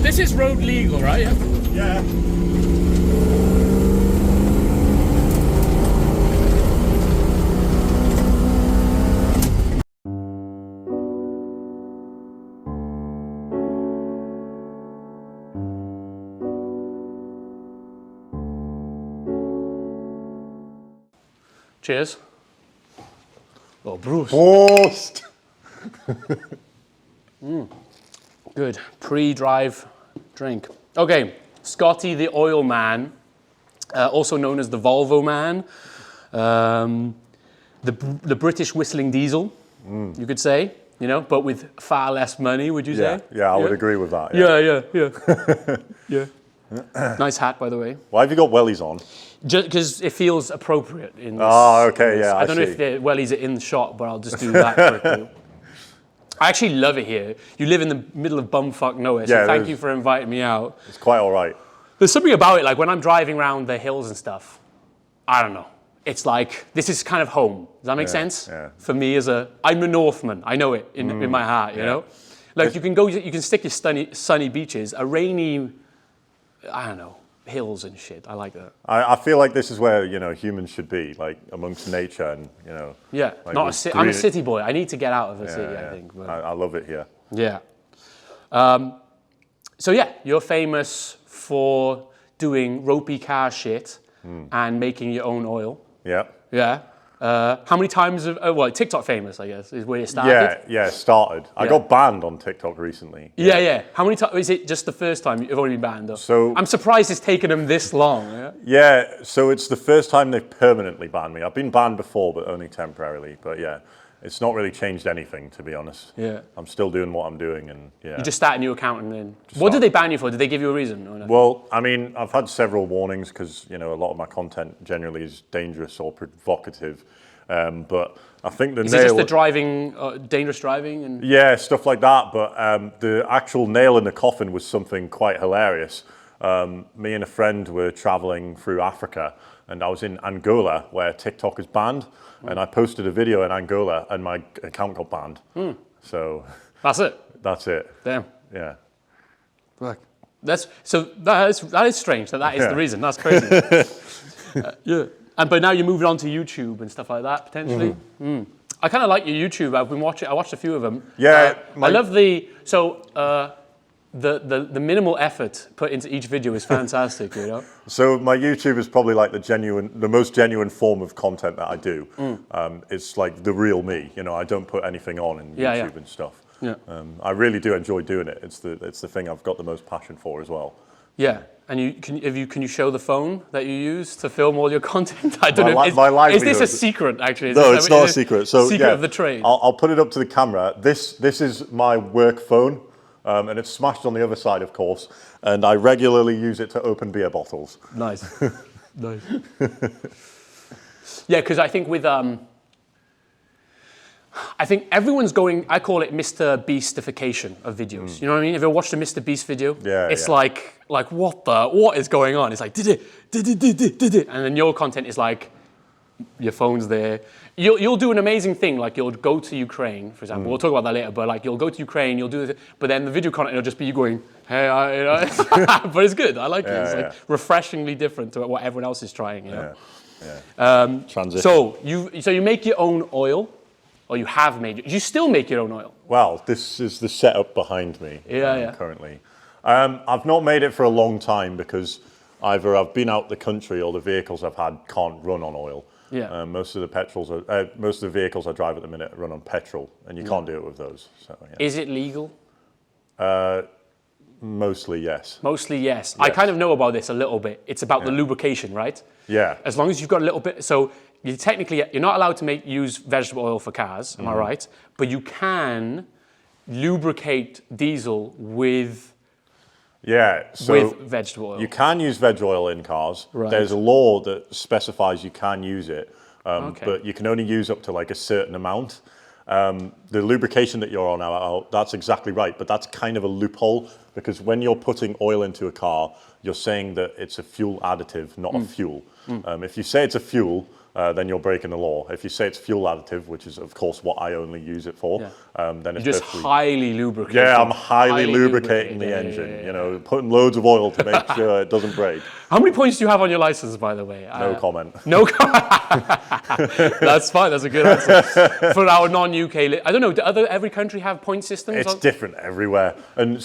This is road legal, right? Yeah. Cheers. Oh, Bruce. Prost! Good pre-drive drink. Okay, Scotty the Oil Man, also known as the Volvo Man, the British whistling diesel, you could say, you know, but with far less money, would you say? Yeah, I would agree with that. Yeah. Nice hat, by the way. Why have you got wellies on? Just because it feels appropriate in this. Oh, okay, yeah, I don't know if the wellies are in the shot, but I'll just do that quickly. I actually love it here. You live in the middle of bumfuck nowhere, so thank you for inviting me out. It's quite all right. There's something about it, like when I'm driving around the hills and stuff, I don't know. It's like, this is kind of home. Does that make sense? Yeah. For me I'm a Northman. I know it in my heart, you know? Like you can stick your sunny beaches, a rainy, I don't know, hills and shit. I like that. I feel like this is where, you know, humans should be, like amongst nature and, you know. Yeah, like I'm a city boy. I need to get out of the city, I think. But. I love it here. Yeah. So yeah, you're famous for doing ropey car shit and making your own oil. Yeah. Yeah. How many times TikTok famous, I guess, is where you started? Yeah, started. I got banned on TikTok recently. Yeah. How many times, is it just the first time you've only been banned? Or? So I'm surprised it's taken them this long. Yeah, so it's the first time they've permanently banned me. I've been banned before, but only temporarily. But yeah, it's not really changed anything, to be honest. Yeah. I'm still doing what I'm doing, and yeah. You just start a new account and then... What did they ban you for? Did they give you a reason? Or no? Well, I mean, I've had several warnings because, you know, a lot of my content generally is dangerous or provocative. But I think the Is it just the driving, dangerous driving? And yeah, stuff like that. But the actual nail in the coffin was something quite hilarious. Me and a friend were traveling through Africa, and I was in Angola where TikTok is banned. And I posted a video in Angola, and my account got banned. So that's it. That's it. Damn. Yeah. Look, that is strange. That is the reason. That's crazy. Yeah. But now you're moving on to YouTube and stuff like that potentially. I kind of like your YouTube. I've been watching. I watched a few of them. Yeah. I love the minimal effort put into each video is fantastic. You know. So my YouTube is probably like the most genuine form of content that I do. It's like the real me. You know, I don't put anything on in YouTube and stuff. Yeah. I really do enjoy doing it. It's the thing I've got the most passion for as well. Yeah. And can you show the phone that you use to film all your content? I don't know. Is this a secret actually? No, it's not a secret. So secret of the trade. I'll put it up to the camera. This is my work phone. And it's smashed on the other side, of course. And I regularly use it to open beer bottles. Nice. Nice. Yeah, because I think with I think everyone's going. I call it Mr. Beastification of videos. You know what I mean? Have you ever watched a Mr. Beast video? Yeah. It's like what is going on? It's like did it, and then your content is like your phone's there. You'll do an amazing thing, like you'll go to Ukraine, for example. We'll talk about that later, but like you'll go to Ukraine, you'll do this, but then the video content will just be you going, hey, you know? But it's good. I like it. It's like refreshingly different to what everyone else is trying. You know? Transition. So you make your own oil, or you have made it. You still make your own oil. Well, this is the setup behind me currently. I've not made it for a long time because either I've been out the country or the vehicles I've had can't run on oil. Yeah. Most of the vehicles I drive at the minute run on petrol, and you can't do it with those. So, yeah. Is it legal? Mostly yes. Mostly yes. I kind of know about this a little bit. It's about the lubrication, right? Yeah. As long as you've got a little bit, so you're not allowed to use vegetable oil for cars. Am I right? But you can lubricate diesel with. Yeah, so with vegetable oil. You can use veg oil in cars. Right. There's a law that specifies you can use it, but you can only use up to like a certain amount. The lubrication that you're on now, that's exactly right, but that's kind of a loophole because when you're putting oil into a car, you're saying that it's a fuel additive, not a fuel. If you say it's a fuel, then you're breaking the law. If you say it's fuel additive, which is of course what I only use it for, then it's just perfectly... highly lubricating. Yeah, I'm highly lubricating the engine. You know, putting loads of oil to make sure it doesn't break. How many points do you have on your license, by the way? No comment. No comment. That's fine. That's a good answer. For our non-UK, I don't know. Do every country have point systems? It's different everywhere, and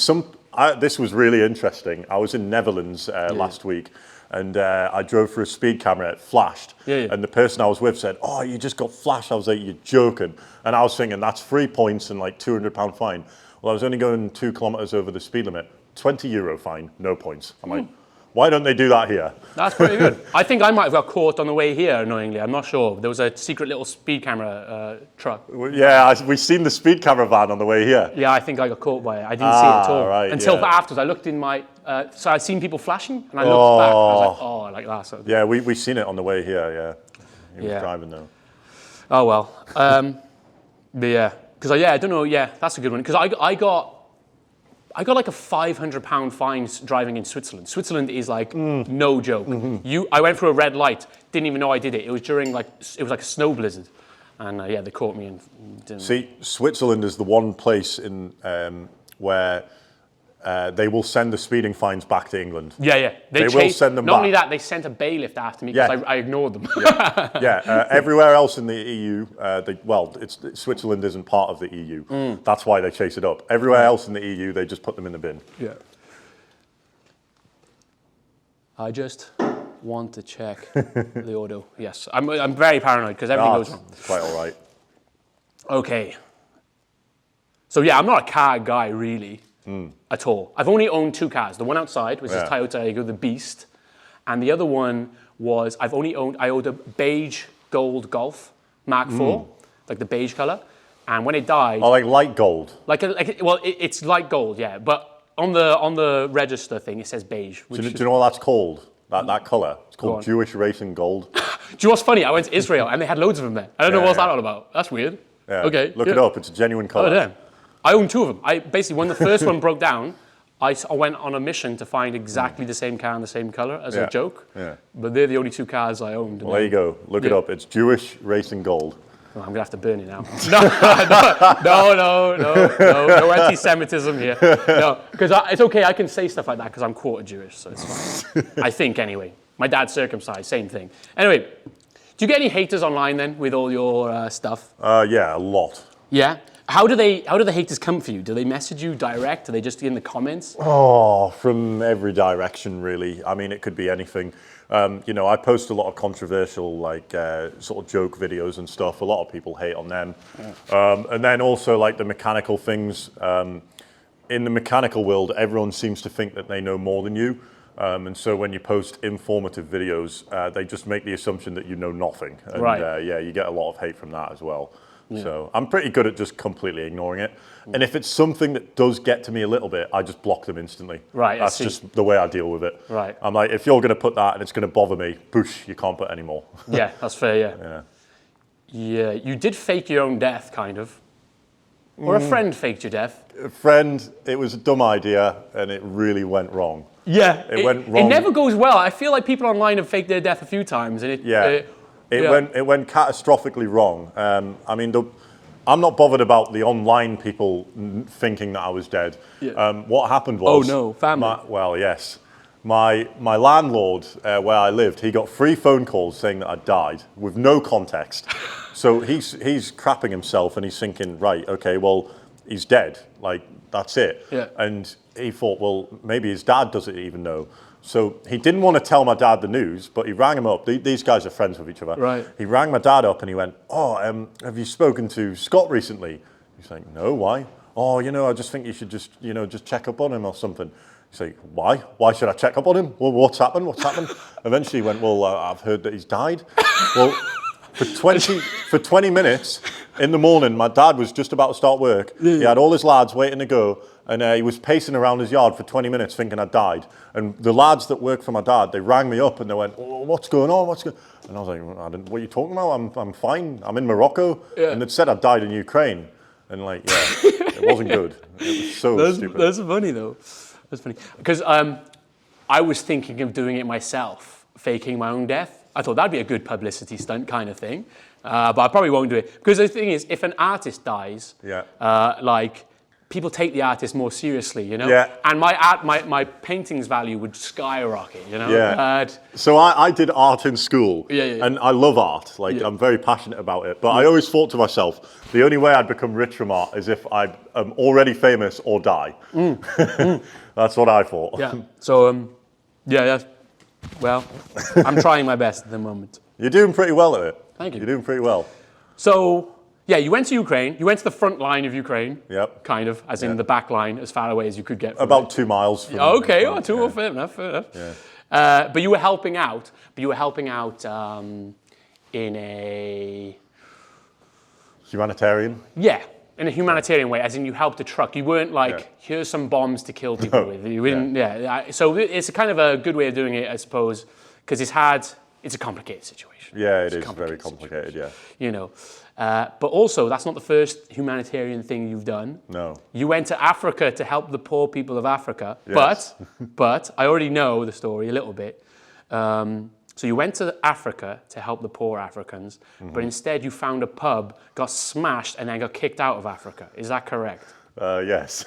this was really interesting. I was in Netherlands last week, and I drove through a speed camera. It flashed, and the person I was with said, "Oh, you just got flashed." I was like, "You're joking!" And I was thinking, "That's 3 points and like £200 fine." Well, I was only going 2 kilometers over the speed limit. €20 fine, no points. I'm like, why don't they do that here? That's pretty good. I think I might have got caught on the way here, annoyingly. I'm not sure. There was a secret little speed camera truck. Yeah, we've seen the speed camera van on the way here. Yeah, I think I got caught by it. I didn't see it at all. Right, until afterwards. I looked in my... so I'd seen people flashing, and I looked back. I was like, oh, like that. So. Yeah, we've seen it on the way here, yeah. He was driving though. Oh, well. But yeah, because I don't know. Yeah, that's a good one. Because I got like a £500 fine driving in Switzerland. Switzerland is like no joke. I went through a red light, didn't even know I did it. It was during like a snow blizzard, and they caught me and didn't. See, Switzerland is the one place in where they will send the speeding fines back to England. Yeah. They will send them back. Not only that, they sent a bailiff after me because I ignored them. Everywhere else in the EU, Switzerland isn't part of the EU. That's why they chase it up. Everywhere else in the EU, they just put them in the bin. Yeah. I just want to check the auto. Yes, I'm very paranoid because everything goes wrong. It's quite all right. Okay. So yeah, I'm not a car guy really. At all. I've only owned 2 cars. The one outside, which is Toyota Aygo, the Beast, and the other one was I owned a beige gold Golf Mark IV, like the beige color, and when it died, like light gold. It's light gold, yeah, but on the register thing it says beige. Do you know what that's called? That color? It's called Jewish racing gold. Do you know what's funny? I went to Israel and they had loads of them there. I don't know what's that all about. That's weird. Yeah. Okay, look it up. It's a genuine color. Oh damn. I own 2 of them. I basically, when the first one broke down, I went on a mission to find exactly the same car in the same color as a joke. Yeah. But they're the only 2 cars I owned. Well, there you go. Look it up. It's Jewish Racing Gold. Oh, I'm going to have to burn it now. No anti-Semitism here. No, because it's okay. I can say stuff like that because I'm quarter Jewish, so it's fine. I think anyway. My dad's circumcised, same thing. Anyway, do you get any haters online then with all your stuff? Yeah, a lot. Yeah? How do the haters come for you? Do they message you direct? Are they just in the comments? Oh, from every direction, really. I mean, it could be anything. I post a lot of controversial, sort of joke videos and stuff. A lot of people hate on them. Yeah. And then also, like, the mechanical things. In the mechanical world, everyone seems to think that they know more than you. And so when you post informative videos, they just make the assumption that you know nothing. And, you get a lot of hate from that as well. Yeah. So I'm pretty good at just completely ignoring it. And if it's something that does get to me a little bit, I just block them instantly. Right. That's just the way I deal with it. Right. I'm like, if you're going to put that and it's going to bother me, boosh, you can't put any more. Yeah, that's fair, Yeah, you did fake your own death, kind of. Or a friend faked your death. A friend, it was a dumb idea and it really went wrong. Yeah. It went wrong. It never goes well. I feel like people online have faked their death a few times. And it went catastrophically wrong. I'm not bothered about the online people thinking that I was dead. Yeah. What happened was... Oh no, family. Yes. My landlord, where I lived, he got 3 phone calls saying that I died with no context. So he's crapping himself and he's thinking, right, okay, well, he's dead. Like, that's it. Yeah. And he thought, well, maybe his dad doesn't even know. So he didn't want to tell my dad the news, but he rang him up. These guys are friends with each other. Right. He rang my dad up and he went, have you spoken to Scott recently? He's like, no, why? Oh, I just think you should just check up on him or something. He's like, why? Why should I check up on him? Well, what's happened? Eventually he went, well, I've heard that he's died. Well, for 20 minutes in the morning, my dad was just about to start work. He had all his lads waiting to go. And he was pacing around his yard for 20 minutes thinking I died. And the lads that work for my dad, they rang me up and they went, oh, what's going on? And I was like, what are you talking about? I'm fine. I'm in Morocco. Yeah. And they'd said I died in Ukraine. And it wasn't good. It was so stupid. That's funny though. That's funny. Because I was thinking of doing it myself, faking my own death. I thought that'd be a good publicity stunt kind of thing. But I probably won't do it. Because the thing is, if an artist dies, like, people take the artist more seriously, you know? Yeah. And my painting's value would skyrocket, you know? Yeah. So I did art in school, Yeah. and I love art. Like, I'm very passionate about it. But I always thought to myself, the only way I'd become rich from art is if I am already famous or die. That's what I thought. Yeah. So, well, I'm trying my best at the moment. You're doing pretty well at it. Thank you. You're doing pretty well. So, yeah, you went to Ukraine. You went to the front line of Ukraine. Yep. Kind of, as in the back line, as far away as you could get. From About 2 miles from. Okay, fair enough. Yeah. But you were helping out. In a Humanitarian? Yeah, in a humanitarian way, as in you helped a truck. You weren't like, here's some bombs to kill people with. You didn't, So it's a kind of a good way of doing it, I suppose, because it's a complicated situation. Yeah, it is very complicated, You know, but also that's not the first humanitarian thing you've done. No. You went to Africa to help the poor people of Africa, Yes. but I already know the story a little bit. So you went to Africa to help the poor Africans, but instead you found a pub, got smashed, and then got kicked out of Africa. Is that correct? Yes.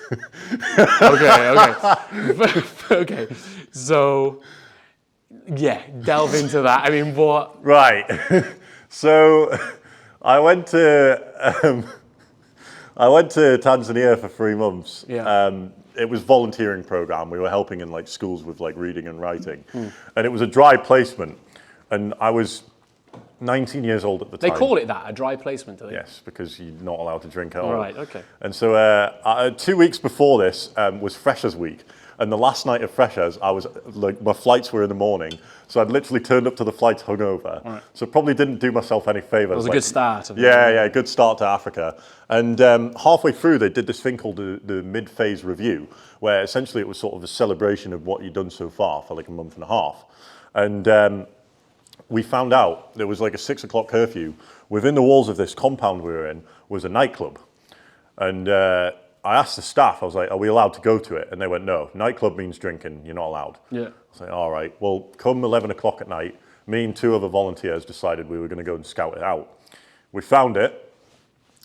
Okay. So, yeah, delve into that. I mean, what? Right. So I went to Tanzania for 3 months. Yeah. It was a volunteering program. We were helping in like schools with like reading and writing, and it was a dry placement. And I was 19 years old at the time. They call it that, a dry placement, do they? Yes, because you're not allowed to drink at all. Right. Okay. And so 2 weeks before this was Freshers Week. And the last night of Freshers, I was like, my flights were in the morning, so I'd literally turned up to the flights hungover. Right. So probably didn't do myself any favors. It was a good start. Good start to Africa. And halfway through, they did this thing called the mid-phase review, where essentially it was sort of a celebration of what you'd done so far for like a month and a half. And we found out there was like a 6 o'clock curfew. Within the walls of this compound we were in was a nightclub. And I asked the staff, I was like, are we allowed to go to it? And they went, no, nightclub means drinking, you're not allowed. Yeah. I was like, all right, well, come 11 o'clock at night, me and 2 other volunteers decided we were going to go and scout it out. We found it.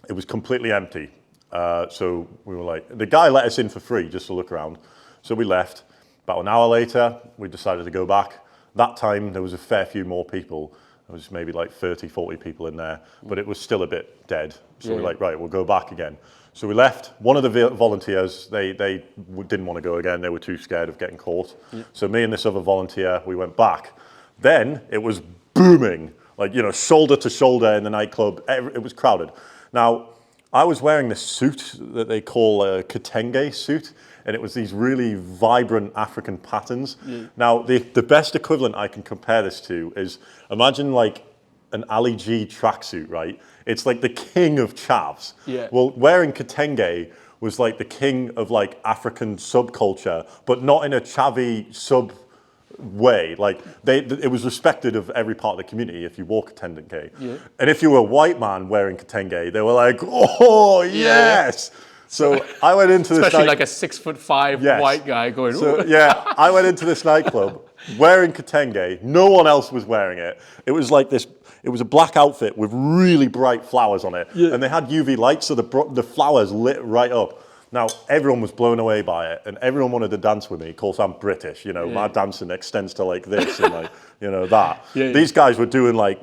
It was completely empty. So we were like, the guy let us in for free just to look around. So we left. About an hour later, we decided to go back. That time, there was a fair few more people. There was maybe like 30, 40 people in there, but it was still a bit dead. So we're like, right, we'll go back again. So we left. One of the volunteers, they didn't want to go again. They were too scared of getting caught. Yeah. So me and this other volunteer, we went back. Then it was booming, like, you know, shoulder to shoulder in the nightclub. It was crowded. Now, I was wearing this suit that they call a kitenge suit, and it was these really vibrant African patterns. Yeah. Now, the best equivalent I can compare this to is, imagine like an Ali G tracksuit, right? It's like the king of chavs. Yeah. Well, wearing kitenge was like the king of like African subculture, but not in a chavvy sub way. Like it was respected of every part of the community if you wore kitenge. Yeah. And if you were a white man wearing kitenge, they were like, oh yes. Yeah. So I went into this especially like a 6'5" white guy going. So, I went into this nightclub wearing kitenge. No one else was wearing it. It was like this. It was a black outfit with really bright flowers on it, and they had UV lights, so the flowers lit right up. Now everyone was blown away by it, and everyone wanted to dance with me. Of course, I'm British, you know. My dancing extends to like this and like that. These guys were doing like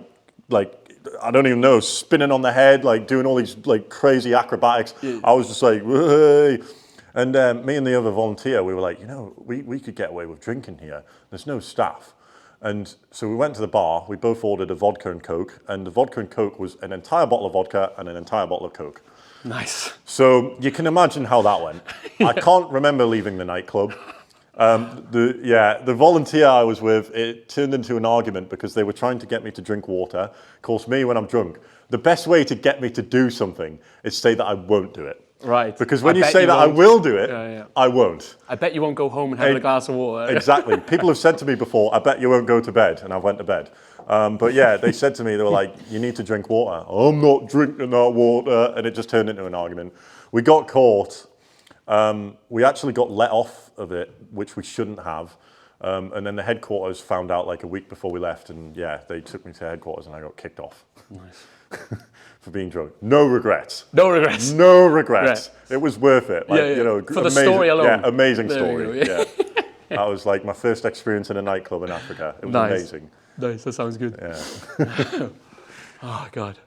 I don't even know, spinning on the head, like doing all these like crazy acrobatics. I was just like, hey. And me and the other volunteer, we were like, we could get away with drinking here. There's no staff. And so we went to the bar, we both ordered a vodka and Coke, and the vodka and Coke was an entire bottle of vodka and an entire bottle of Coke. Nice. So you can imagine how that went. I can't remember leaving the nightclub. The volunteer I was with, it turned into an argument because they were trying to get me to drink water. Of course, me, when I'm drunk, the best way to get me to do something is say that I won't do it. Right. Because when you say that I will do it, I won't. I bet you won't go home and have a glass of water. Exactly. People have said to me before, I bet you won't go to bed, and I went to bed. But yeah, they said to me, they were like, you need to drink water. I'm not drinking that water. And it just turned into an argument. We got caught. We actually got let off of it, which we shouldn't have. And then the headquarters found out like a week before we left, and yeah, they took me to headquarters, and I got kicked off. Nice. For being drunk. No regrets. No regrets. No regrets. It was worth it. Like, you know, for the story alone. Yeah, amazing there story. Yeah. That was like my first experience in a nightclub in Africa. It was amazing. Nice, that sounds good. Yeah. Oh, God.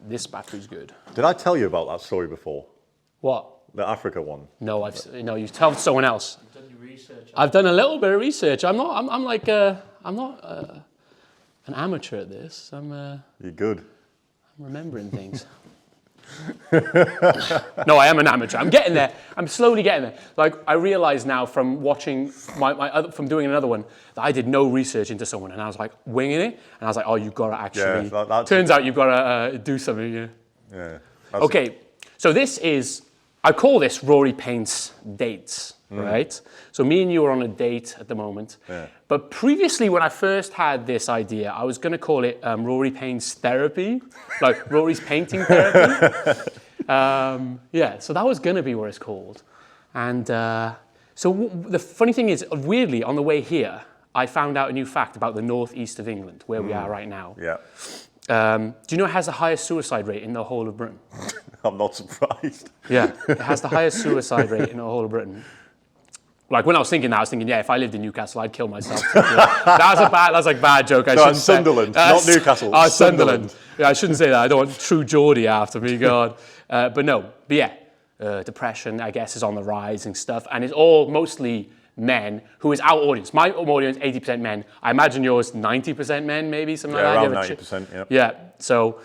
This battery's good. Did I tell you about that story before? What? The Africa one? No, you tell someone else. You've done your research. I've done a little bit of research. I'm not an amateur at this. You're good. I'm remembering things. No, I am an amateur. I'm getting there. I'm slowly getting there. Like, I realise now from watching from doing another one that I did no research into someone, and I was like winging it, and I was like, oh, you've got to actually. Yeah, turns out you've got to do something. Yeah. Yeah. Okay, so I call this Rory Paints Dates, right? So me and you are on a date at the moment. Yeah. But previously, when I first had this idea, I was going to call it Rory Paints Therapy, like Rory's Painting Therapy. Yeah, so that was going to be what it's called. And the funny thing is, weirdly, on the way here, I found out a new fact about the northeast of England, where we are right now. Yeah. Do you know it has the highest suicide rate in the whole of Britain? I'm not surprised. Yeah, it has the highest suicide rate in the whole of Britain. Like when I was thinking that, I was thinking, yeah, if I lived in Newcastle, I'd kill myself. That's like a bad joke. I shouldn't Sunderland, say. not Newcastle. Sunderland. Yeah, I shouldn't say that. I don't want true Geordie after me, God. But yeah, depression, I guess, is on the rise and stuff, and it's all mostly men. Who is our audience? My audience, 80% men. I imagine yours, 90% men, maybe something like that. Around 90%. Yeah. Yeah. So,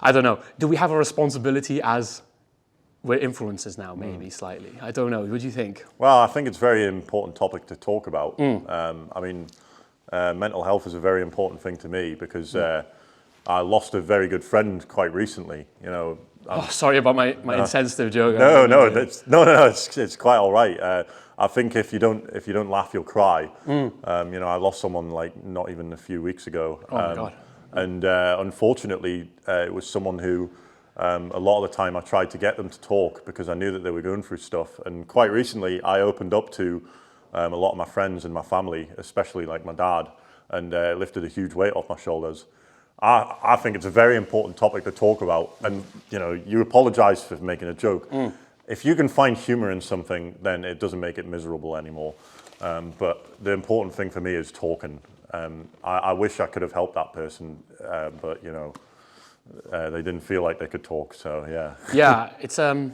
I don't know. Do we have a responsibility as we're influencers now, maybe slightly? I don't know. What do you think? Well, I think it's a very important topic to talk about. I mean, mental health is a very important thing to me because I lost a very good friend quite recently. You know. Sorry about my insensitive joke. No, it's quite all right. I think if you don't laugh, you'll cry. You know, I lost someone like not even a few weeks ago. Oh my God. And unfortunately, it was someone who a lot of the time I tried to get them to talk because I knew that they were going through stuff. And quite recently, I opened up to a lot of my friends and my family, especially like my dad, and lifted a huge weight off my shoulders. I think it's a very important topic to talk about. And, you know, you apologize for making a joke. If you can find humor in something, then it doesn't make it miserable anymore. But the important thing for me is talking. I wish I could have helped that person, but, you know, they didn't feel like they could talk, so yeah. Yeah, it's one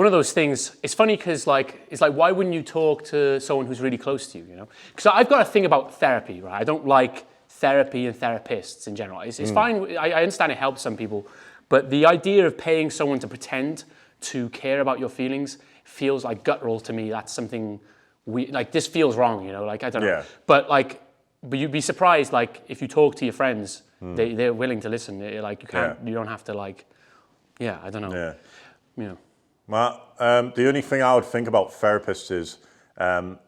of those things. It's funny because it's like why wouldn't you talk to someone who's really close to you, you know? Because I've got a thing about therapy, right? I don't like therapy and therapists in general. It's fine. I understand it helps some people, but the idea of paying someone to pretend to care about your feelings feels like guttural to me. That's something this feels wrong, you know? Like, I don't know. Yeah. But you'd be surprised, like, if you talk to your friends, they're willing to listen. Like, you don't have to, like, I don't know. Yeah. You know. Well, the only thing I would think about therapists is,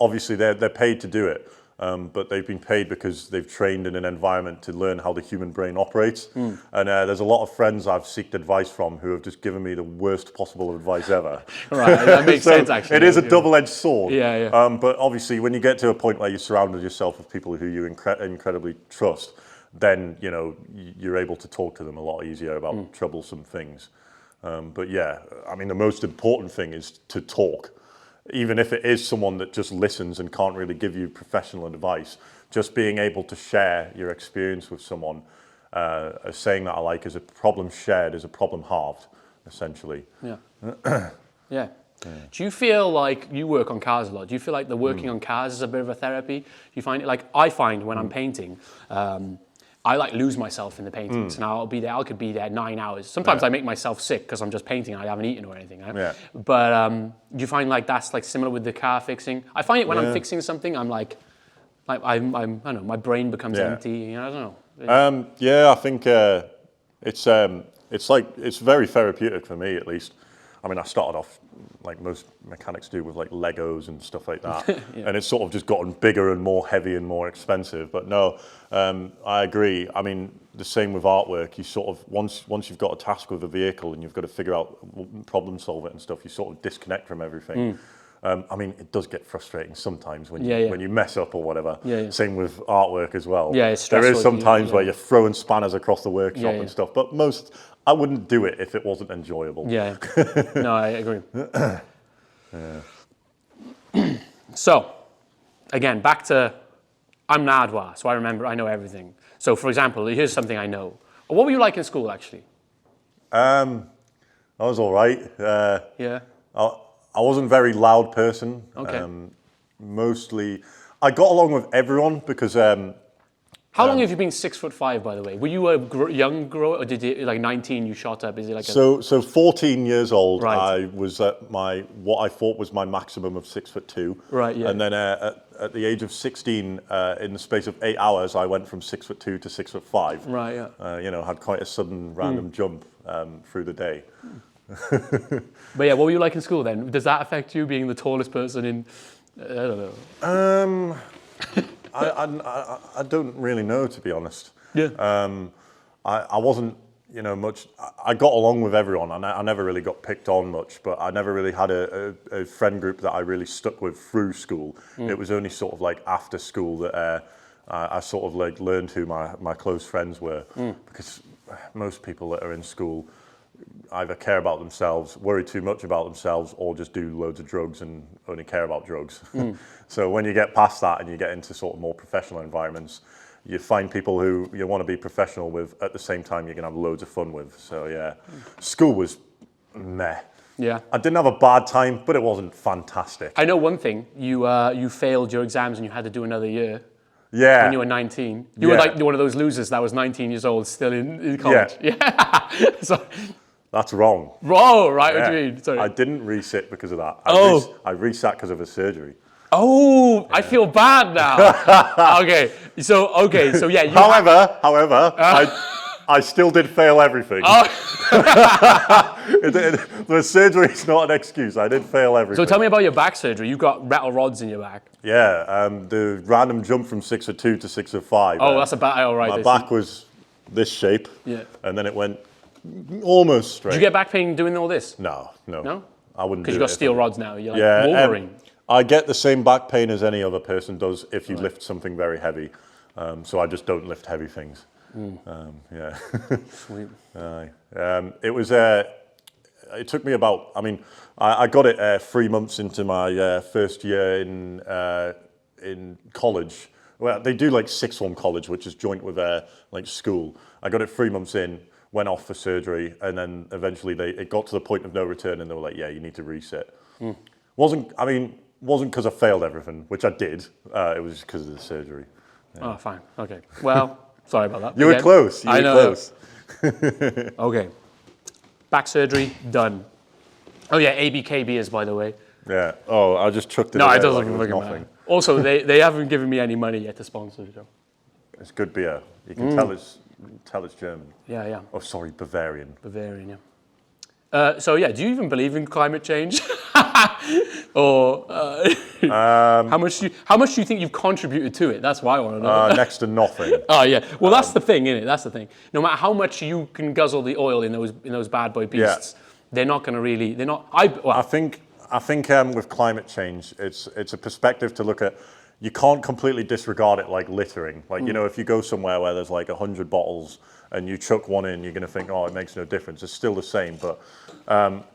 obviously they're paid to do it, but they've been paid because they've trained in an environment to learn how the human brain operates. And there's a lot of friends I've sought advice from who have just given me the worst possible advice ever. Right, that makes sense, actually. It is a double-edged sword. Yeah. But obviously, when you get to a point where you've surrounded yourself with people who you incredibly trust, then, you know, you're able to talk to them a lot easier about troublesome things. But yeah, I mean, the most important thing is to talk. Even if it is someone that just listens and can't really give you professional advice, just being able to share your experience with someone, a saying that I like is a problem shared is a problem halved, essentially. Yeah. Yeah. Do you feel like you work on cars a lot? Do you feel like the working on cars is a bit of a therapy? Do you find it like I find when I'm painting, I like lose myself in the paintings, and I could be there 9 hours. Sometimes I make myself sick because I'm just painting and I haven't eaten or anything. Right? Yeah. But do you find like that's like similar with the car fixing? I find it when I'm fixing something, I'm like I don't know, my brain becomes empty. You know, I don't know. Yeah, I think it's very therapeutic for me at least. I mean, I started off like most mechanics do with like Legos and stuff like that, Yeah. and it's sort of just gotten bigger and more heavy and more expensive. But no, I agree. I mean, the same with artwork. You sort of once you've got a task with a vehicle and you've got to figure out problem solve it and stuff, you sort of disconnect from everything. I mean, it does get frustrating sometimes when you mess up or whatever. Same with artwork as well. Yeah, it's there stressful. is some times where you're throwing spanners across the workshop Yeah. and stuff, but I wouldn't do it if it wasn't enjoyable. Yeah. No, I agree. So, again, back to I'm Nadwa, so I know everything. So, for example, here's something I know. What were you like in school, actually? I was all right. Yeah. I wasn't a very loud person. Okay. Mostly, I got along with everyone because. How long have you been 6'5", by the way? Were you a young grower, or did you, like 19, you shot up? Is it like So 14 years old, Right. I was at what I thought was my maximum of 6'2". Right, yeah. And then at the age of 16, in the space of 8 hours, I went from 6'2" to 6'5". Right, yeah. Had quite a sudden random jump through the day. But yeah, what were you like in school then? Does that affect you being the tallest person in, I don't know. I don't really know, to be honest. Yeah. I wasn't, much. I got along with everyone. I never really got picked on much, but I never really had a friend group that I really stuck with through school. It was only sort of like after school that I sort of like learned who my close friends were, because most people that are in school either care about themselves, worry too much about themselves, or just do loads of drugs and only care about drugs. So when you get past that and you get into sort of more professional environments, you find people who you want to be professional with at the same time you can have loads of fun with. So yeah, school was meh. Yeah. I didn't have a bad time, but it wasn't fantastic. I know one thing, you failed your exams and you had to do another year. Yeah. When you were 19. You were like one of those losers that was 19 years old still in college. Yeah. So, that's wrong. whoa, right, Yeah. what do you mean? Sorry. I didn't resit because of that. I resat because of a surgery. Oh, I feel bad now. Okay, so yeah. However, I still did fail everything. The surgery is not an excuse. I did fail everything. So tell me about your back surgery. You got metal rods in your back. Yeah, the random jump from 6'2" to 6'5". Oh, that's a bad. All right. My back was this shape. Yeah. And then it went almost straight. Did you get back pain doing all this? No. No? I wouldn't. Because do you got it steel if rods now. You're like Wolverine. I get the same back pain as any other person does if you lift something very heavy. So I just don't lift heavy things. Yeah. Sweet. It was. It took me about. I mean, I got it 3 months into my first year in college. Well, they do like sixth form college, which is joint with like school. I got it 3 months in, went off for surgery, and then eventually it got to the point of no return, and they were like, "Yeah, you need to reset." Wasn't because I failed everything, which I did. It was because of the surgery. Oh, fine. Okay. Well, sorry about that. You were close. You were close. Okay. Back surgery, done. Oh yeah, ABK beers, by the way. Yeah. Oh, I just chucked it. No, in it there doesn't like look matter. Also, they haven't given me any money yet to sponsor the show. It's good beer. You can tell it's German. Yeah. Oh, sorry, Bavarian. Bavarian, yeah. So yeah, do you even believe in climate change? Or how much do you think you've contributed to it? That's what I want to know. Next to nothing. Oh yeah. Well, that's the thing, isn't it? That's the thing. No matter how much you can guzzle the oil in those bad boy beasts, they're not going to really. They're not. I think with climate change, it's a perspective to look at. You can't completely disregard it like littering. Like, if you go somewhere where there's like 100 bottles and you chuck one in, you're going to think, oh, it makes no difference. It's still the same. But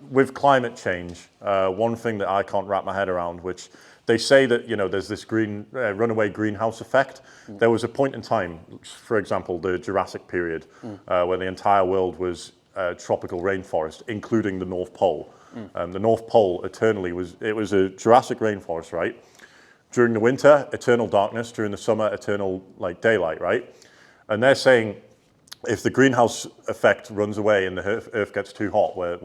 with climate change, one thing that I can't wrap my head around, which they say that, there's this runaway greenhouse effect. There was a point in time, for example, the Jurassic period, where the entire world was tropical rainforest, including the North Pole. The North Pole eternally was a Jurassic rainforest, right? During the winter, eternal darkness. During the summer, eternal daylight, right? And they're saying if the greenhouse effect runs away and the Earth gets too hot, where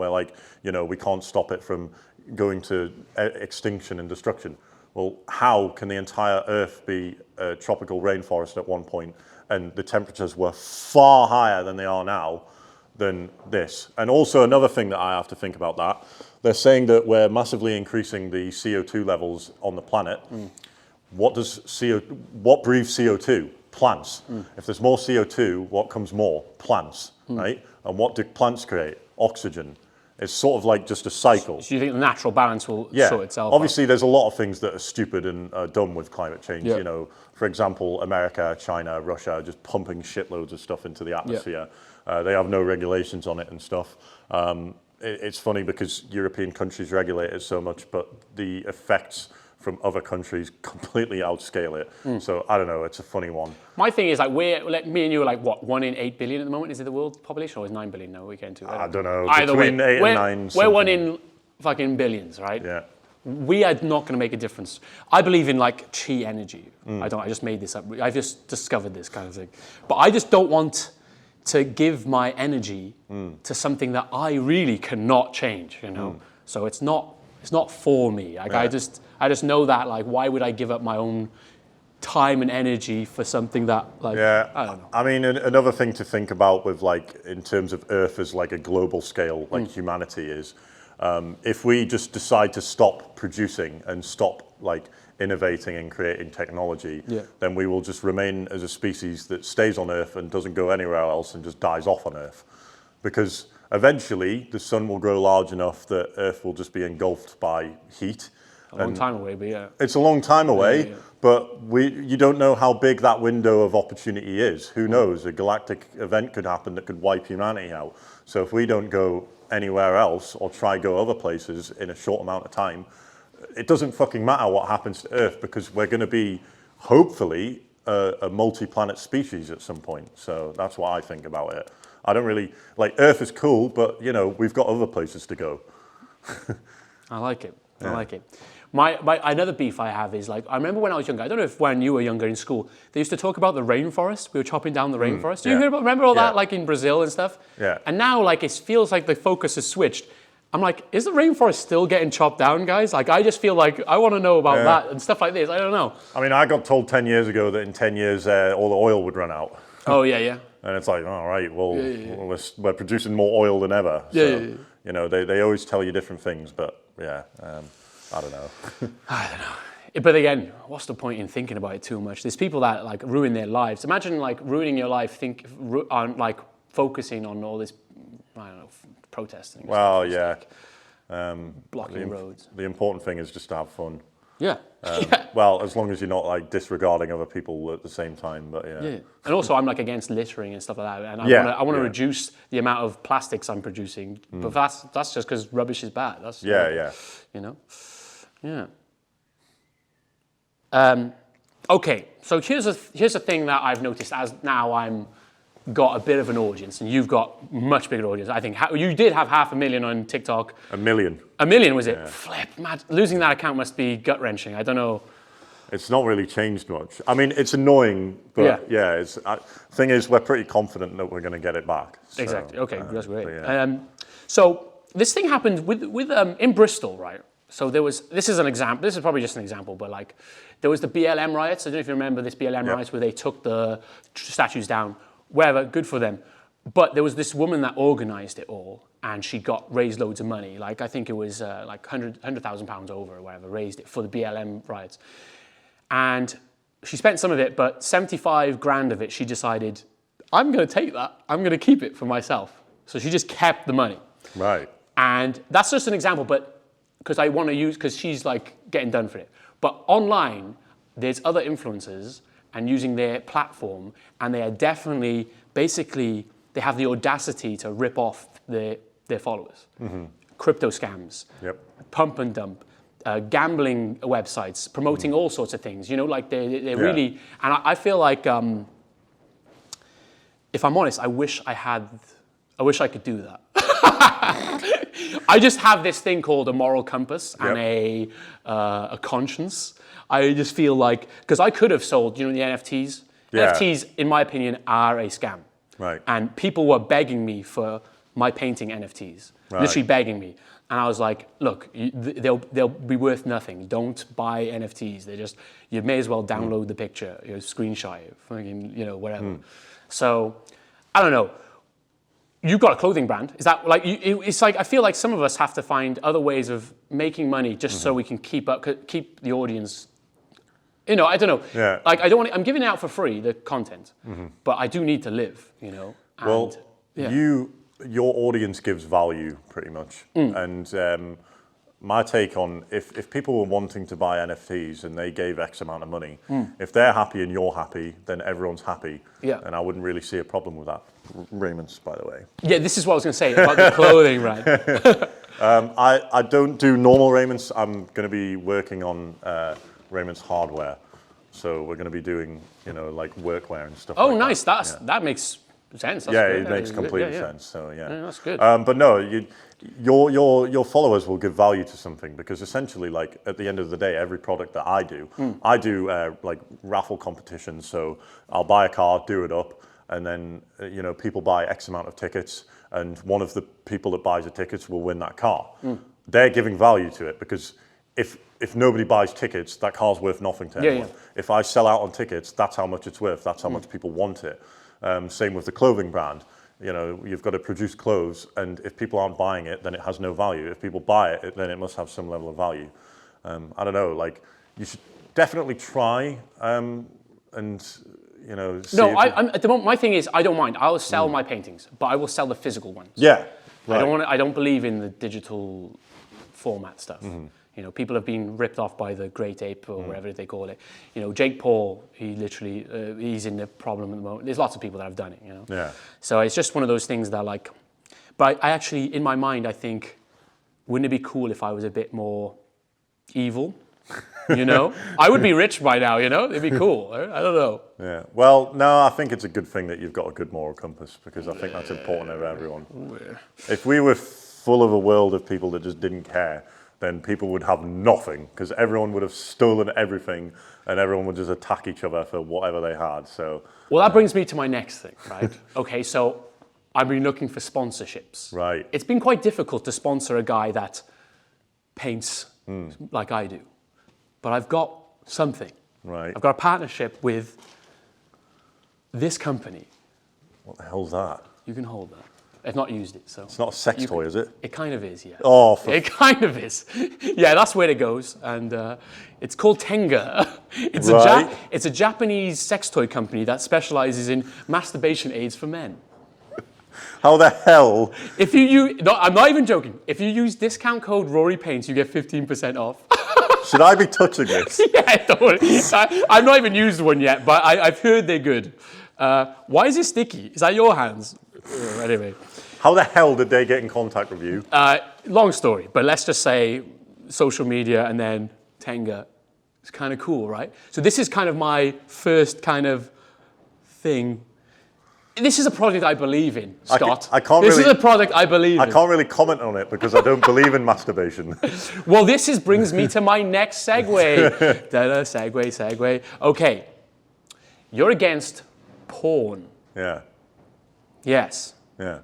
we can't stop it from going to extinction and destruction. Well, how can the entire Earth be a tropical rainforest at one point, and the temperatures were far higher than they are now, than this. And also another thing that I have to think about that, they're saying that we're massively increasing the CO2 levels on the planet. What breathes CO2? Plants. If there's more CO2, what comes more? Plants, right? And what do plants create? Oxygen. It's sort of like just a cycle. So you think the natural balance will sort itself Obviously, there's a lot of things that are stupid and dumb with climate change. Yeah. You know, for example, America, China, Russia are just pumping shitloads of stuff into the atmosphere. They have no regulations on it and stuff. It's funny because European countries regulate it so much, but the effects from other countries completely outscale it. So I don't know, it's a funny one. My thing is like me and you are like what, 1 in 8 billion at the moment? Is it the world population or is 9 billion now we get into? I don't know. Either between way, 8 and 9. We're 1 in fucking billions, right? Yeah. We are not going to make a difference. I believe in like chi energy. I just made this up. I've just discovered this kind of thing. But I just don't want to give my energy to something that I really cannot change, you know? So it's not for me. Like I just know that, like, why would I give up my own time and energy for something that, like, I don't know. I mean, another thing to think about with, like, in terms of Earth as, like, a global scale, like humanity is, if we just decide to stop producing and stop, like, innovating and creating technology, then we will just remain as a species that stays on Earth and doesn't go anywhere else and just dies off on Earth. Because eventually the sun will grow large enough that Earth will just be engulfed by heat. A long time away, but yeah. It's a long time away, but you don't know how big that window of opportunity is. Who knows? A galactic event could happen that could wipe humanity out. So if we don't go anywhere else or try go other places in a short amount of time, it doesn't fucking matter what happens to Earth because we're going to be, hopefully, a multi-planet species at some point. So that's what I think about it. I don't really, like, Earth is cool, but, you know, we've got other places to go. I like it. I like it. My another beef I have is, like, I remember when I was younger, I don't know if when you were younger in school, they used to talk about the rainforest. We were chopping down the rainforest. Do you remember all that, like in Brazil and stuff? Yeah. And now, like, it feels like the focus has switched. I'm like, is the rainforest still getting chopped down, guys? Like, I just feel like I want to know about that and stuff like this. I don't know. I mean, I got told 10 years ago that in 10 years all the oil would run out. Oh, yeah. And it's like, all right, well, we're producing more oil than ever. So, you know, they always tell you different things, but I don't know. I don't know. But again, what's the point in thinking about it too much? There's people that, like, ruin their lives. Imagine, like, ruining your life on, like, focusing on all this, I don't know, protesting. Well, blocking roads. The important thing is just to have fun. Yeah. Well, as long as you're not, like, disregarding other people at the same time, but yeah. And also, I'm, like, against littering and stuff like that, and I want to reduce the amount of plastics I'm producing. But that's just because rubbish is bad. That's you know. Yeah. Okay. So here's a thing that I've noticed as now I'm got a bit of an audience, and you've got much bigger audience. I think you did have 500,000 on TikTok. 1 million. 1 million was it? Yeah. Flip, mad. Losing that account must be gut wrenching. I don't know. It's not really changed much. I mean, it's annoying, but thing is, we're pretty confident that we're going to get it back. So, exactly. Okay, that's great. So this thing happened with in Bristol, right? So this is an example. This is probably just an example, but, like, there was the BLM riots. I don't know if you remember this BLM riots where they took the statues down. Whatever, good for them. But there was this woman that organised it all, and she raised loads of money. Like, I think it was like £100,000 over or whatever, raised it for the BLM riots. And she spent some of it, but 75 grand of it, she decided, I'm going to take that. I'm going to keep it for myself. So she just kept the money. Right. And that's just an example, but because she's, like, getting done for it. But online, there's other influencers and using their platform, and they are definitely, basically, they have the audacity to rip off their followers. Crypto scams, pump and dump, gambling websites, promoting all sorts of things. You know, like they really, and I feel like, if I'm honest, I wish I could do that. I just have this thing called a moral compass and a conscience. I just feel like, because I could have sold, the NFTs. Yeah. NFTs, in my opinion, are a scam. Right. And people were begging me for my painting NFTs, literally begging me. And I was like, look, they'll be worth nothing. Don't buy NFTs. You may as well download the picture, screenshot it, fucking, whatever. So, I don't know. you've got a clothing brand. Is that like it's like I feel like some of us have to find other ways of making money just so we can keep the audience. You know, I don't know. Yeah. Like I don't want. I'm giving it out for free the content, but I do need to live. You know. And, Well, yeah. your audience gives value pretty much, and my take on if people were wanting to buy NFTs and they gave X amount of money, if they're happy and you're happy, then everyone's happy. Yeah. And I wouldn't really see a problem with that. Raymond's, by the way. Yeah, this is what I was going to say about the clothing, right? I don't do normal Raymond's. I'm going to be working on Raymond's hardware, so we're going to be doing like workwear and stuff. Oh, like nice. That. That makes sense. That's Yeah, good. it makes complete Yeah. sense. So yeah, That's good. But no, your followers will give value to something because essentially, like at the end of the day, every product that I do like raffle competitions. So I'll buy a car, do it up, and then people buy X amount of tickets, and one of the people that buys the tickets will win that car. They're giving value to it because if nobody buys tickets, that car's worth nothing to anyone. If I sell out on tickets, that's how much it's worth. That's how much people want it. Same with the clothing brand. You've got to produce clothes, and if people aren't buying it, then it has no value. If people buy it, then it must have some level of value. I don't know. Like you should definitely try and see No, I'm at the moment. My thing is, I don't mind. I'll sell my paintings, but I will sell the physical ones. Yeah. Right. I don't believe in the digital format stuff. People have been ripped off by the Great Ape or whatever they call it. Jake Paul, he literally, he's in the problem at the moment. There's lots of people that have done it, Yeah. So it's just one of those things that like, but I actually, in my mind, I think, wouldn't it be cool if I was a bit more evil? I would be rich by now, it'd be cool. I don't know. Yeah. Well, no, I think it's a good thing that you've got a good moral compass because I think that's important for everyone. If we were full of a world of people that just didn't care, then people would have nothing because everyone would have stolen everything and everyone would just attack each other for whatever they had. So, well, that brings me to my next thing, right? Okay, so I've been looking for sponsorships. Right. It's been quite difficult to sponsor a guy that paints like I do, but I've got something. Right. I've got a partnership with this company. What the hell's that? You can hold that. I've not used it, so. It's not a sex toy, is it? It kind of is, yeah. Oh, it kind of is. Yeah, that's where it goes, and it's called Tenga. It's a Japanese sex toy company that specializes in masturbation aids for men. How the hell? If you use, no, I'm not even joking. If you use discount code Rory Paints, you get 15% off. Should I be touching this? Yeah, don't worry. I've not even used one yet, but I've heard they're good. Why is it sticky? Is that your hands? Anyway. How the hell did they get in contact with you? Long story, but let's just say social media and then Tenga. It's kind of cool, right? So this is kind of my first kind of thing. This is a product I believe in, Scott. This is a product I believe in. I can't really comment on it because I don't believe in masturbation. Well, brings me to my next segue. Segue. Okay. You're against porn. Yeah. Yes. Yeah.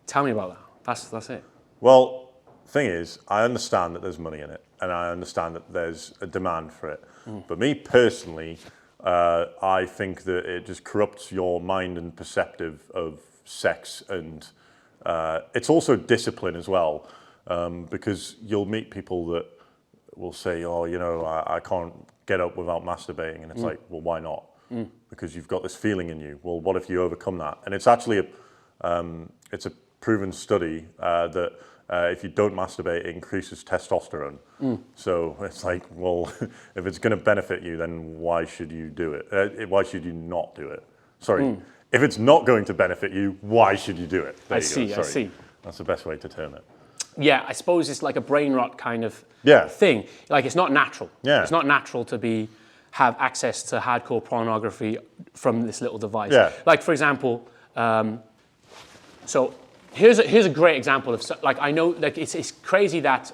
Tell me about that. That's it. Well, thing is, I understand that there's money in it, and I understand that there's a demand for it. But me personally, I think that it just corrupts your mind and perceptive of sex, and it's also discipline as well, because you'll meet people that will say, "Oh, I can't get up without masturbating," and it's like, well, why not? Because you've got this feeling in you. Well, what if you overcome that? And it's actually it's a proven study that if you don't masturbate, it increases testosterone. So it's like, well, if it's going to benefit you, then why should you do it? Why should you not do it? Sorry. If it's not going to benefit you, why should you do it? There I see. That's the best way to term it. Yeah, I suppose it's like a brain rot kind of thing. Like it's not natural. Yeah. It's not natural to have access to hardcore pornography from this little device. Yeah. Like for example, so here's a great example of like I know like it's crazy that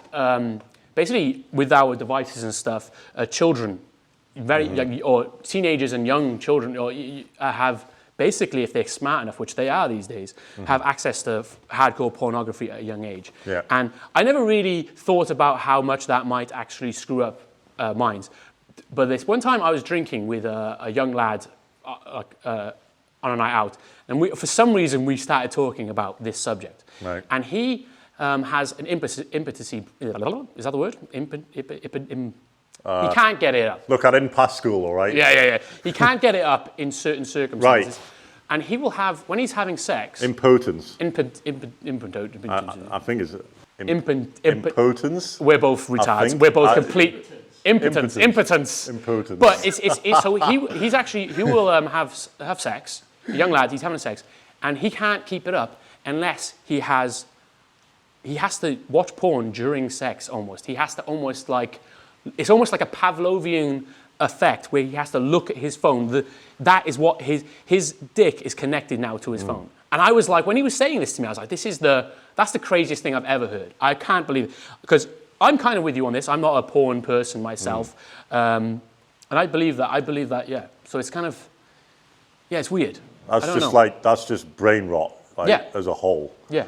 basically with our devices and stuff, children, or teenagers and young children, have basically, if they're smart enough, which they are these days, have access to hardcore pornography at a young age. Yeah. And I never really thought about how much that might actually screw up minds. But this one time I was drinking with a young lad, on a night out, and for some reason we started talking about this subject. Right. And he has an impotency. Is that the word? He can't get it up. Look, I didn't pass school, all right? Yeah. He can't get it up in certain circumstances. Right. And he will have, when he's having sex... Impotence. Impotent. I think it's impotence. We're both retards. We're both complete... Impotence. Impotence. But it's so he's actually, he will have sex, a young lad, he's having sex, and he can't keep it up unless he has to watch porn during sex almost. He has to almost like... It's almost like a Pavlovian effect where he has to look at his phone. That is what his dick is connected now to his phone. And I was like, when he was saying this to me, I was like, that's the craziest thing I've ever heard. I can't believe it. Because I'm kind of with you on this. I'm not a porn person myself. And I believe that, yeah. So it's kind of, yeah, it's weird. That's just brain rot, as a whole. Yeah.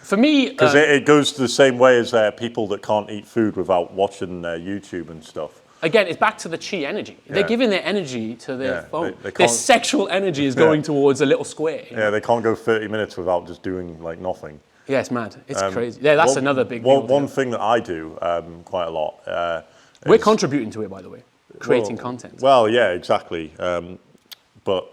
For me... Because it goes the same way as people that can't eat food without watching YouTube and stuff. Again, it's back to the chi energy. Yeah. They're giving their energy to their phone. They their sexual energy is going towards a little square. Yeah, they can't go 30 minutes without just doing like nothing. Yeah, it's mad. It's crazy. Yeah, that's another big deal. One thing that I do quite a lot. We're contributing to it, by the way, creating content. Well, yeah, exactly. But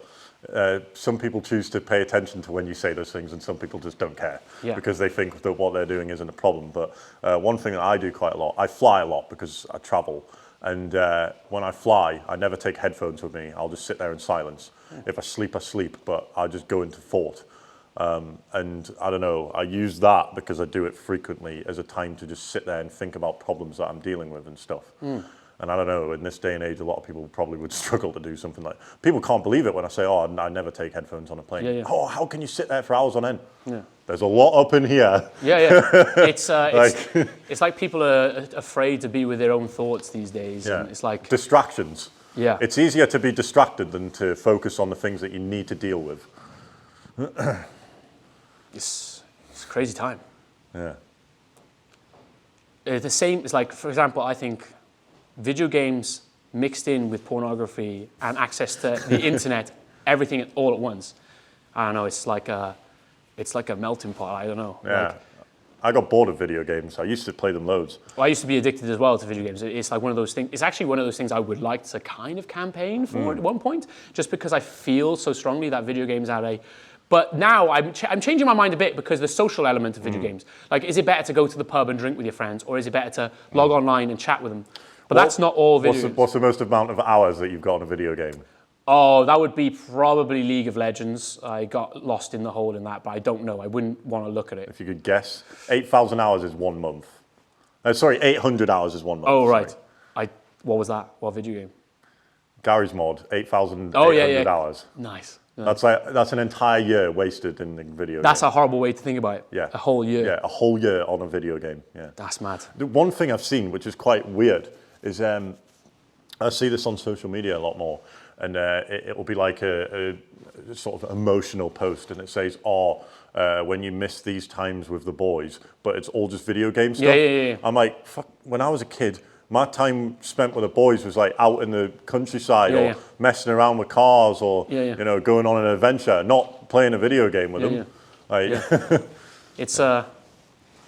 some people choose to pay attention to when you say those things, and some people just don't care because they think that what they're doing isn't a problem. But one thing that I do quite a lot, I fly a lot because I travel. And when I fly, I never take headphones with me. I'll just sit there in silence. If I sleep, but I just go into thought. And I don't know, I use that because I do it frequently as a time to just sit there and think about problems that I'm dealing with and stuff. And I don't know, in this day and age, a lot of people probably would struggle to do something like... People can't believe it when I say, I never take headphones on a plane. Yeah. Oh, how can you sit there for hours on end? Yeah. There's a lot up in here. Yeah. It's like people are afraid to be with their own thoughts these days. Yeah. And it's like... Distractions. Yeah. It's easier to be distracted than to focus on the things that you need to deal with. It's a crazy time. Yeah. The same, it's like, for example, I think video games mixed in with pornography and access to the internet, everything all at once. I don't know, it's like a melting pot, I don't know. Yeah. I got bored of video games. I used to play them loads. Well, I used to be addicted as well to video games. It's like one of those things, it's actually one of those things I would like to kind of campaign for at one point, just because I feel so strongly that video games are but now I'm changing my mind a bit because the social element of video games. Like, is it better to go to the pub and drink with your friends, or is it better to log online and chat with them? But that's not all video games. What's the most amount of hours that you've got on a video game? Oh, that would be probably League of Legends. I got lost in the hole in that, but I don't know. I wouldn't want to look at it. If you could guess, 8,000 hours is 1 month. 800 hours is 1 month. Oh, right. What was that? What video game? Garry's Mod, 8,800 hours. Nice. That's an entire year wasted in the video game. That's a horrible way to think about it. Yeah. A whole year. Yeah, a whole year on a video game. Yeah. That's mad. The one thing I've seen, which is quite weird, is I see this on social media a lot more, and it will be like a sort of emotional post, and it says, when you miss these times with the boys, but it's all just video game stuff. Yeah. I'm like, fuck, when I was a kid, my time spent with the boys was like out in the countryside or messing around with cars or you know, going on an adventure, not playing a video game with them. It's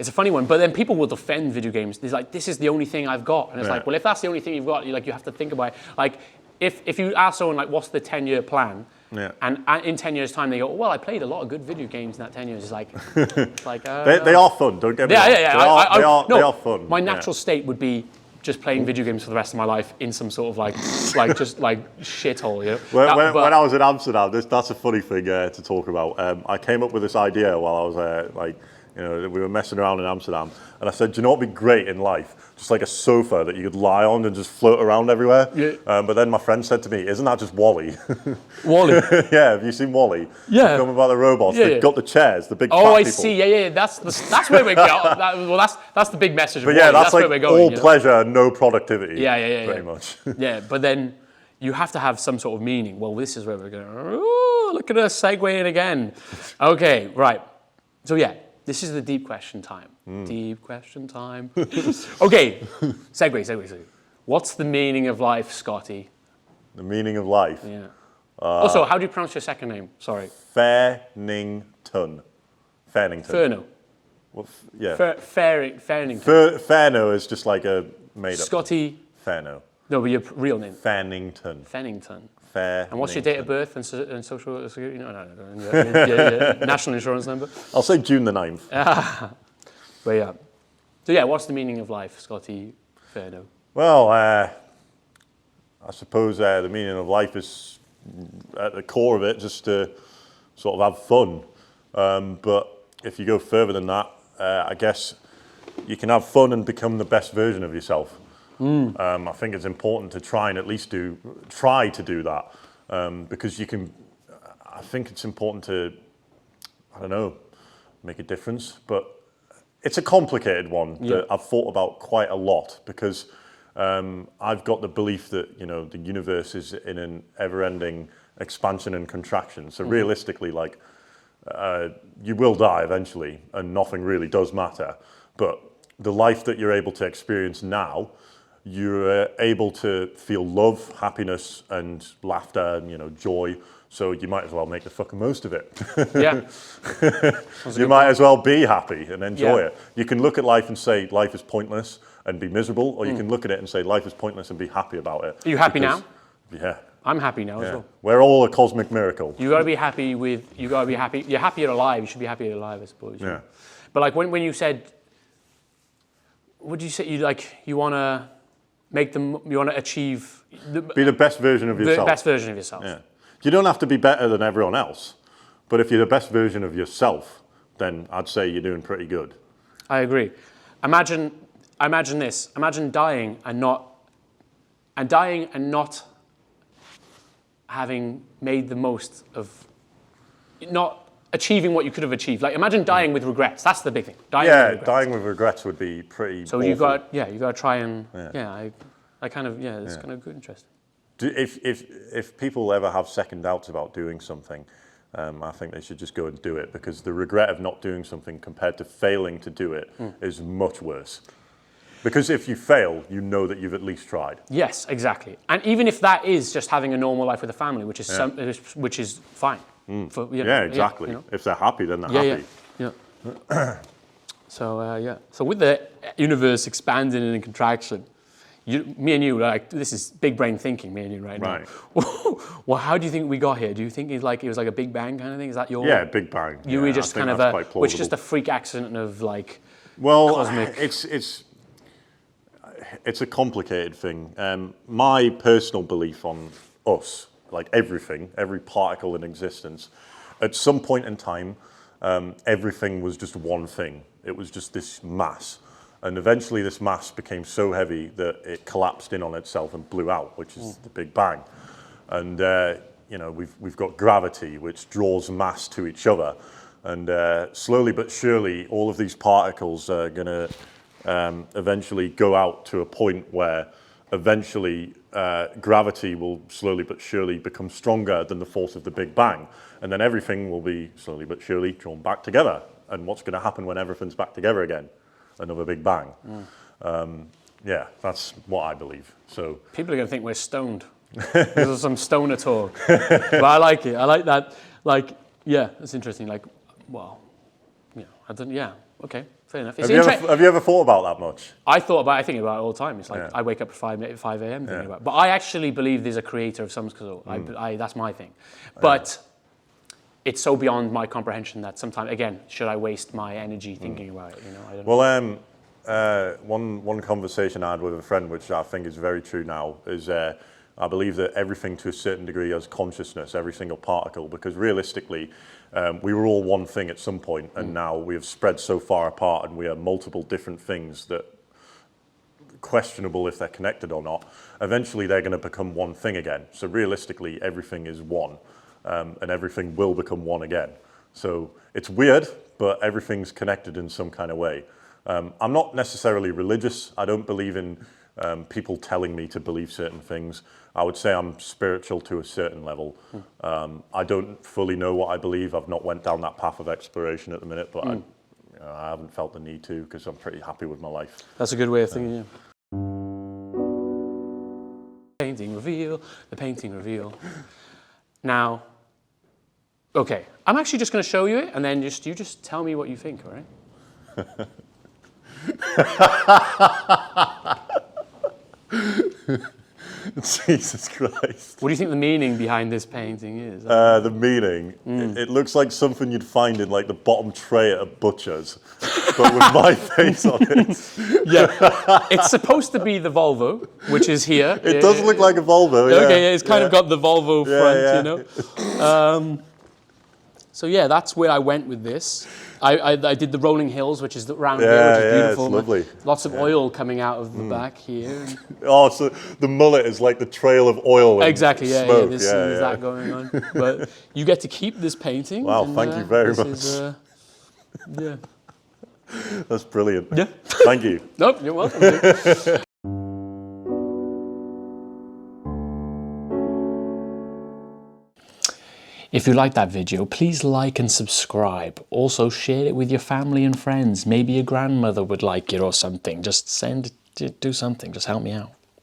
a funny one, but then people will defend video games. It's like, this is the only thing I've got, and it's like, well, if that's the only thing you've got, you have to think about it. Like, if you ask someone like, what's the 10-year plan? And in 10 years' time, they go, well, I played a lot of good video games in that 10 years. It's like, they are fun. Don't get me wrong. They are fun. My natural state would be just playing video games for the rest of my life in some sort of just shithole, you know. When I was in Amsterdam, that's a funny thing to talk about. I came up with this idea while I was we were messing around in Amsterdam, and I said, do you know what would be great in life? Just like a sofa that you could lie on and just float around everywhere. But then my friend said to me, isn't that just WALL-E? WALL-E? Yeah, have you seen WALL-E? Yeah. Talking about the robots. They've got the chairs, the big fat people. See. Yeah. That's where we're going. That's the big message of But WALL-E. That's like where we're going, all pleasure, no productivity. Yeah. Pretty much. Yeah, but then you have to have some sort of meaning. Well, this is where we're going. Oh, look at us segueing again. Okay, right. So this is the deep question time. Deep question time. Okay, segue. What's the meaning of life, Scotty? The meaning of life? Yeah. Also, how do you pronounce your second name? Sorry. Fairnington. Fairnington. Fairno. Well, yeah. Fairnington. Fairno is just like a made up. Scotty. Fairno. No, but your real name. Fairnington. Fennington. Fair. And what's your date of birth and social security? No. Your national insurance number. I'll say June the 9th. But yeah. So yeah, what's the meaning of life, Scotty Fairno? Well, I suppose the meaning of life is, at the core of it, just to sort of have fun. But if you go further than that, I guess you can have fun and become the best version of yourself. I think it's important to try and at least try to do that, because you can. I think it's important to, I don't know, make a difference. But it's a complicated one that I've thought about quite a lot, because I've got the belief that the universe is in an ever-ending expansion and contraction. So realistically, like you will die eventually, and nothing really does matter. But the life that you're able to experience now, you're able to feel love, happiness, and laughter, and joy. So you might as well make the fucking most of it. Yeah. You might as well be happy and enjoy it. You can look at life and say life is pointless and be miserable, or you can look at it and say life is pointless and be happy about it. Are you happy now? Yeah. I'm happy now as well. We're all a cosmic miracle. You gotta be happy You're happy you're alive. You should be happy you're alive, I suppose. Yeah. But like when you said, what did you say? You wanna achieve Be the best version of yourself. The best version of yourself. Yeah. You don't have to be better than everyone else, but if you're the best version of yourself, then I'd say you're doing pretty good. I agree. Imagine this. Imagine dying and not having made the most of, not achieving what you could have achieved. Like imagine dying with regrets. That's the big thing. Dying with regrets would be pretty. So awful. you got to try and I kind of it's kind of good, interesting. If people ever have second doubts about doing something, I think they should just go and do it, because the regret of not doing something compared to failing to do it is much worse. Because if you fail, you know that you've at least tried. Yes, exactly. And even if that is just having a normal life with a family, which is fine. Exactly. If they're happy, then they're happy. Yeah. So with the universe expanding and contraction, me and you, like, this is big brain thinking, me and you right now. Well, how do you think we got here? Do you think it was like a Big Bang kind of thing? Is that your... Yeah, Big Bang. You were just kind of which is just a freak accident of like cosmic... It's a complicated thing. My personal belief on us, like everything, every particle in existence, at some point in time, everything was just one thing. It was just this mass. And eventually this mass became so heavy that it collapsed in on itself and blew out, which is the Big Bang. And we've got gravity, which draws mass to each other. And slowly but surely, all of these particles are going to eventually go out to a point where eventually gravity will slowly but surely become stronger than the force of the Big Bang. And then everything will be slowly but surely drawn back together. And what's going to happen when everything's back together again? Another Big Bang. That's what I believe. So people are going to think we're stoned. This is some stoner talk. But I like it. I like that. Like, yeah, it's interesting. Like, well, okay, fair enough. It's have you ever thought about that much? I think about it all the time. It's like I wake up at 5 a.m. thinking about it. But I actually believe there's a creator of some sort. That's my thing. But it's so beyond my comprehension that sometimes, again, should I waste my energy thinking about it? I don't know. One conversation I had with a friend, which I think is very true now, is I believe that everything to a certain degree has consciousness, every single particle, because realistically, we were all one thing at some point, and now we have spread so far apart, and we are multiple different things that questionable if they're connected or not. Eventually, they're going to become one thing again. So realistically, everything is one. And everything will become one again. So it's weird, but everything's connected in some kind of way. I'm not necessarily religious. I don't believe in people telling me to believe certain things. I would say I'm spiritual to a certain level. I don't fully know what I believe. I've not went down that path of exploration at the minute, but I haven't felt the need to, because I'm pretty happy with my life. That's a good way of thinking, yeah. The painting reveal. Now, okay, I'm actually just going to show you it, and then you just tell me what you think, all right? Jesus Christ. What do you think the meaning behind this painting is? The meaning, it looks like something you'd find in like the bottom tray at a butcher's, but with my face on it. Yeah, it's supposed to be the Volvo, which is here. It does look like a Volvo, yeah. Okay, yeah, it's kind of got the Volvo front, yeah. you know. So yeah, that's where I went with this. I did the rolling hills, which is round here, which is beautiful. It's lovely. Lots of oil coming out of the back here. Oh, so the mullet is like the trail of oil and Exactly, yeah, smoke. there's that going on. But you get to keep this painting. Wow, and, thank you very much. Yeah. That's brilliant. Yeah. Thank you. Nope, you're welcome. If you liked that video, please like and subscribe. Also share it with your family and friends. Maybe your grandmother would like it or something. Just do something, just help me out.